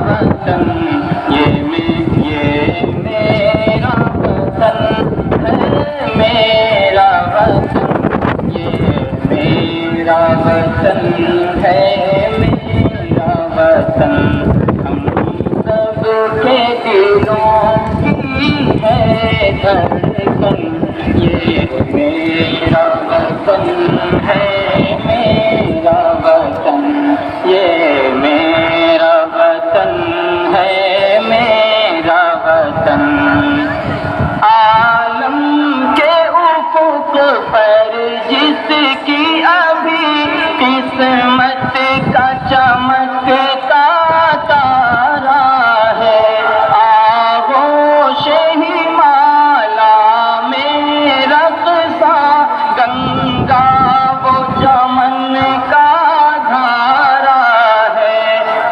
وطن، یہ میرا وطن ہے، میرا وطن، یہ میرا وطن ہے، میرا وطن، ہم سب کے دلوں کی ہے دھڑکن، یہ میرا وطن ہے، میرا وطن، یہ میرا وطن ہے، میرا وطن، عالم کے افق پر جس کی ابھی قسمت کا چمکتا تارا ہے، آغوش ہمالا میں رقصاں گنگا وہ چمن کا دھارا ہے،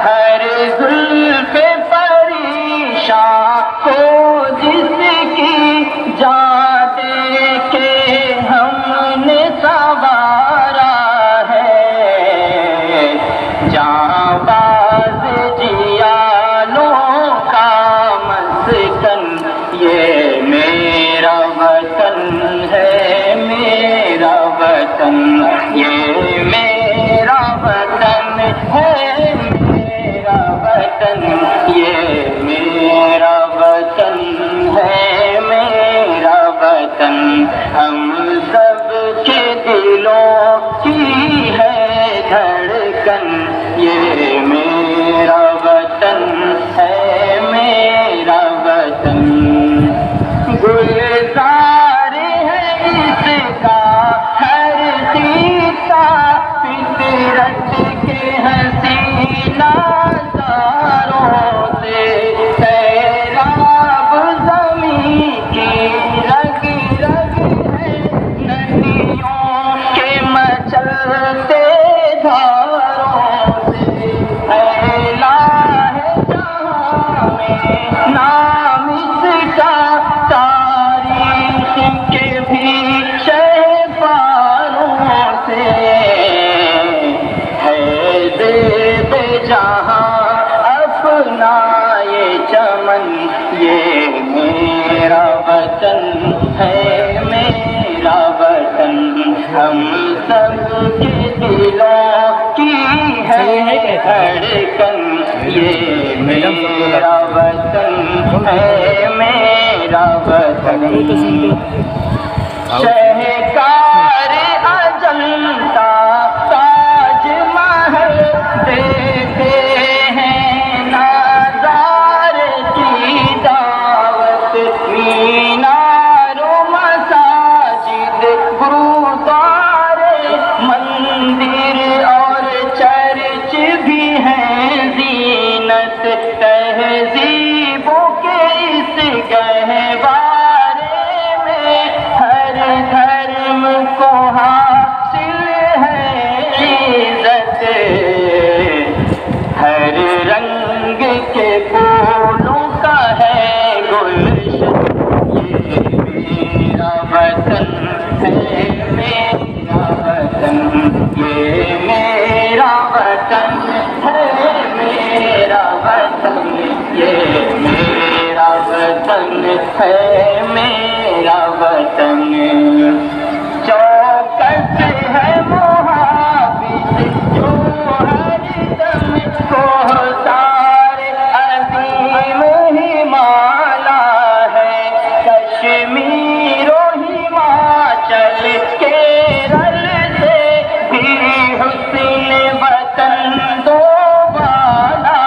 ہر زلف پریشاں کو جس کی جان دے کے ہم نے سنوارا ہے، جانباز جیالوں کا مسکن، یہ میرا وطن ہے، میرا وطن، یہ میرا وطن ہے، میرا وطن، یہ میرا وطن ہے، میرا وطن، ہم سب کے دلوں کی ہے دھڑکن، یہ میرا وطن ہے، میرا وطن، گلزار ہے اس کا ہر خطہ، فطرت کے حسین نظاروں سے، سیراب زمین کی رگ رگ ہے، ندیوں کے مچلتے دھاروں سے، پھیلا ہے جہاں میں نام اس کا، تاریخ کے بھی شہپاروں سے، ہے زیب جہاں اپنا یہ چمن، یہ میرا وطن ہے، میرا وطن، ہم سب کے دلوں کی ہے دھڑکن، یہ میرا وطن ہے، میرا وطن، شہکار اجنتا تاج محل دیتے ہیں، نظار کی دعوت، مینار و مساجد، گرودوارے، مندر اور چرچ بھی ہیں زینت، تہذیبوں کے اس گہوارے میں ہر دھرم کو حاصل ہے عزت، ہر رنگ کے پھولوں کا ہے گلشن، یہ میرا وطن ہے، میرا وطن، یہ میرا وطن ہے، میرا وطن، یہ میرا وطن ہے، میرا وطن، چوکس ہے محافظ جو ہر دم کوہسار عظیم ہمالا ہے، کشمیر و ہماچل کیرل سے بھی حسن وطن دو بالا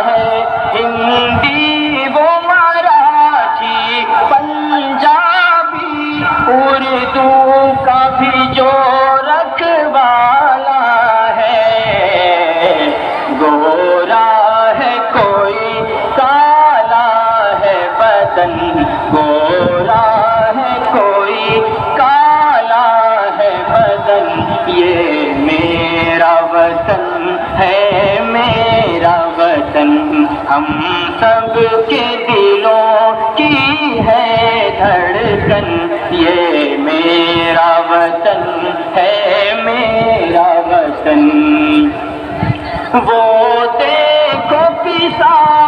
ہے، ہندی و مراٹھی پنجابی اردو کا بھی جو رکھوالا ہے، گورا ہے کوئی کالا ہے بدن، گورا ہے کوئی کالا ہے بدن، یہ میرا وطن ہے، میرا وطن، ہم سب کے دلوں کی ہے دھڑکن، یہ میرا وطن ہے، میرا وطن، وہ دیکھو کسان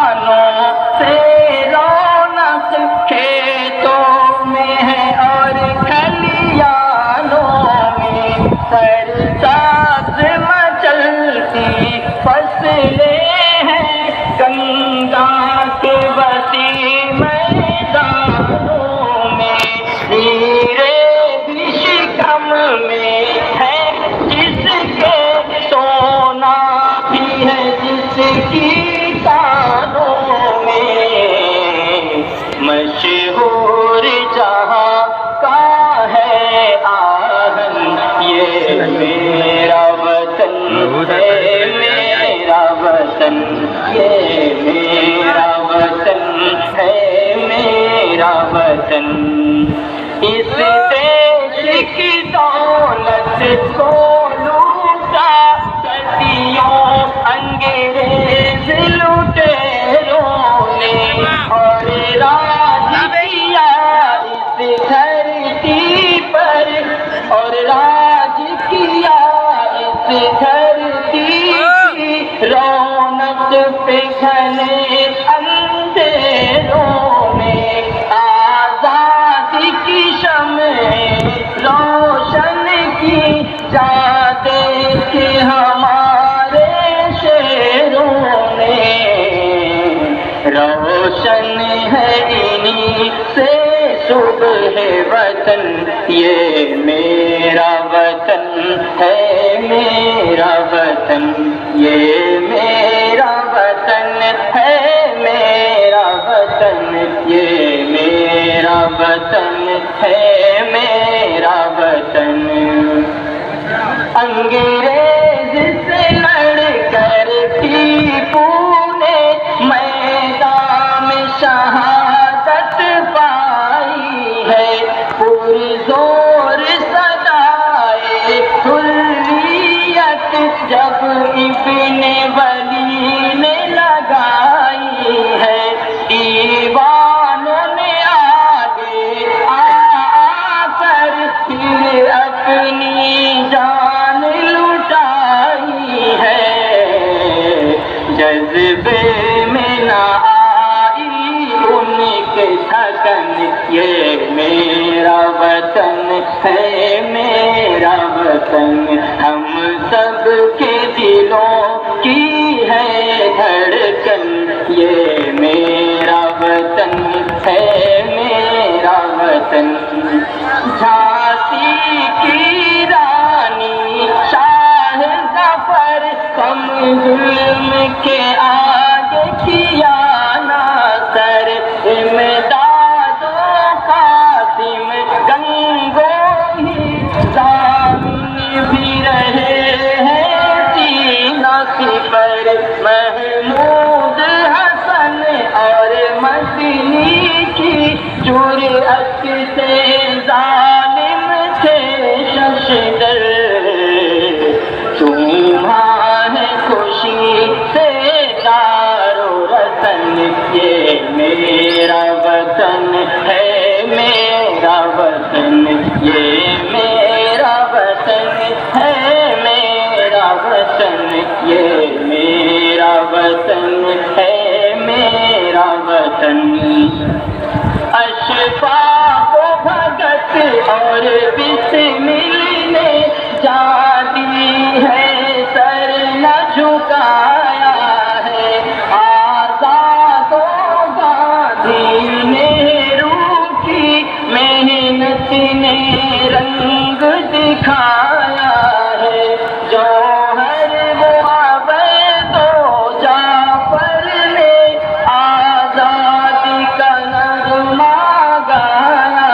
وطن یہ میرا وطن ہے میرا وطن اس دیش کی دولت کو لوٹا صدیوں انگریز لٹیروں نے اور راج کیا اس دھرتی پر اور راج کیا اس دھرتی کی رونق پہ گھنے اندھیروں میں آزادی کی شمع روشن کی جا دیکھ ہمارے شیروں نے روشن ہے انہی سے صبح وطن یہ میرا وطن ہے میرا وطن یہ میرا وطن ہے میرا وطن یہ میرا وطن ہے میرا وطن انگریز سے لڑ کر ٹیپو نے میدان شہادت پائی ہے پرزور صدائے حریت جب ابن ولی نے لگائی ہے دیوانوں نے آگے آ کر پھر اپنی جان لٹائی ہے جذبے میں نہ آئی ان کے تھکن یہ میرا وطن ہے میرا وطن ہم سب کے دلوں کی ہے دھڑکن یہ میرا وطن ہے میرا وطن جھانسی کی رانی شاہ ظفر کم ظلم کے آگے کیا نہ سر امداد و قاسم گنگوہی ضامن بھی رہے ہیں سینہ پر محمود حسن اور مدنی کی جرأت سے ظالم تھے ششدر چوما ہے خوشی سے دار و رسن یہ میرا وطن ہے میرا وطن یہ میرا وطن ہے میرا وطن یہ میرا وطن ہے میرا وطن اشفاق و بھگت اور بسمل نے جان دی ہے سر نہ جھکایا ہے آزاد و گاندھی نہرو کی محنت نے رنگ دکھایا ہے جوہر وہ عبید و جعفر نے آزادی کا نغمہ گایا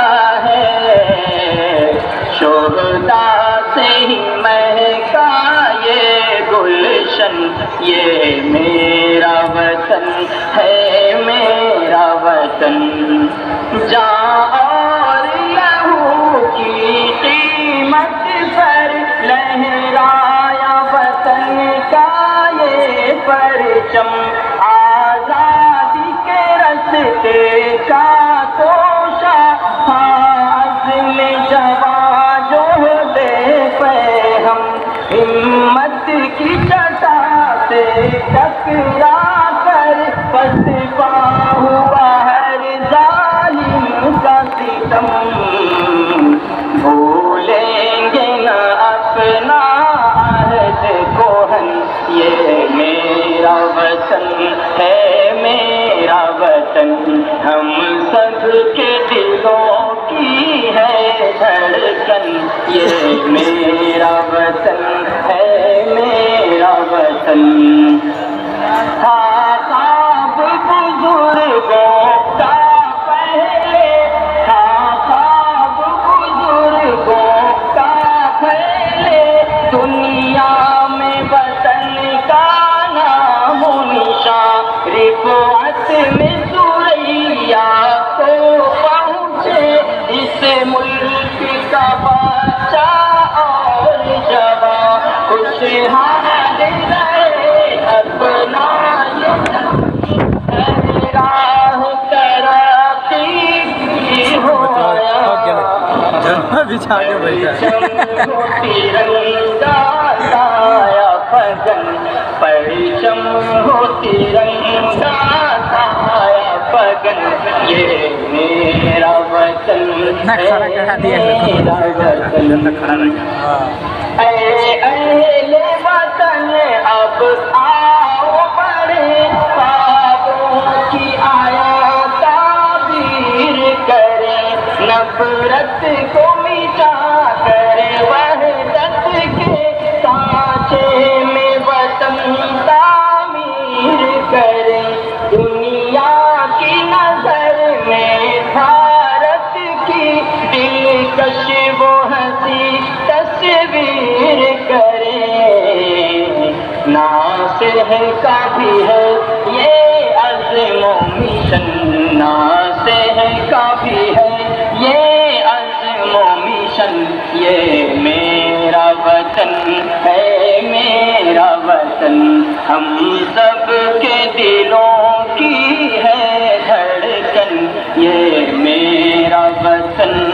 ہے شہداء سے ہی مہکا یہ گلشن یہ میرا وطن ہے میرا وطن جاں اور لہو کی قیمت پر لہرایا وطن کا یہ پرچم آزادی کے راستے کا توشہ عزم جواں جو دے پہ ہم ہمت کی چٹا سے ٹکرا کر پسپا ہوا ہر ظالم کا ستم بھولیں گے نہ اپنا عہد کوہن یہ میرا وطن ہے میرا وطن ہم سب کے دلوں کی ہے دھڑکن یہ میرا وطن ہے میرا وطن تھا خواب بزرگوں کا پہلے تھا خواب بزرگوں کا پہلے دنیا میں وطن کا نام ترنگا سایہ فگن پرچم ہو ترنگا سایہ فگن یہ میرا وطن ہے میرا وطن اے اہل وطن اب آؤ بڑے خوابوں کی آیا تعبیر کریں نفرت کو مٹا کر وحدت کے سانچے میں وطن تعمیر کریں دنیا کی نظر میں بھارت کی دلکش وہ ہنسی تصویر کریں ناصح کا بھی ہے یہ عزم و مشن ناصح کا بھی ہے یہ عزم و مشن یہ میرا وطن ہے میرا وطن ہم سب کے دلوں کی ہے دھڑکن یہ میرا وطن